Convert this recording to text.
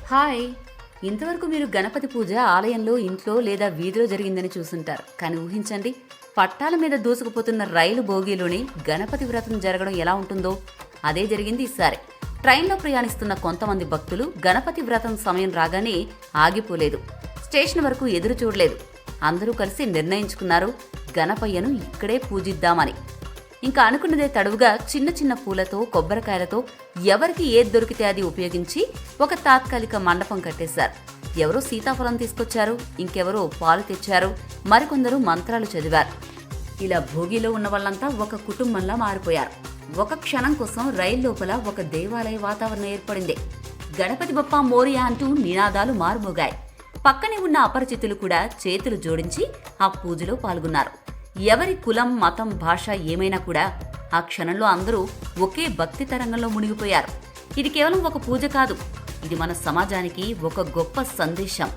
Hi. ఇంతవరకు మీరు గణపతి పూజ ఆలయంలో, ఇంట్లో లేదా వీధిలో జరిగిందని చూసుంటారు. కానీ ఊహించండి, పట్టాల మీద దూసుకుపోతున్న రైలు బోగీలోనే గణపతి వ్రతం జరగడం ఎలా ఉంటుందో. అదే జరిగింది ఈసారి. ట్రైన్లో ప్రయాణిస్తున్న కొంతమంది భక్తులు గణపతి వ్రతం సమయం రాగానే ఆగిపోలేదు. స్టేషన్ వరకు ఎదురు చూడలేదు. అందరూ కలిసి నిర్ణయించుకున్నారు, గణపయ్యను ఇక్కడే పూజిద్దామని. ఇంకా అనుకున్నదే తడువుగా చిన్న చిన్న పూలతో, కొబ్బరికాయలతో ఎవరికి ఏది దొరికితే అది ఉపయోగించి ఒక తాత్కాలిక మండపం కట్టేశారు. ఎవరో సీతాఫలం తీసుకొచ్చారు, ఇంకెవరో పాలు తెచ్చారు, మరికొందరు మంత్రాలు చదివారు. ఇలా భోగిలో ఉన్న వాళ్ళంతా ఒక కుటుంబంలా మారిపోయారు. ఒక క్షణం కోసం రైలు లోపల ఒక దేవాలయ వాతావరణం ఏర్పడింది. గణపతి బప్పా మోరియా అంటూ నినాదాలు మారుమోగాయి. పక్కనే ఉన్న అపరిచితులు కూడా చేతులు జోడించి ఆ పూజలో పాల్గొన్నారు. ఎవరి కులం, మతం, భాష ఏమైనా కూడా ఆ క్షణంలో అందరూ ఒకే భక్తి తరంగంలో మునిగిపోయారు. ఇది కేవలం ఒక పూజ కాదు, ఇది మన సమాజానికి ఒక గొప్ప సందేశం.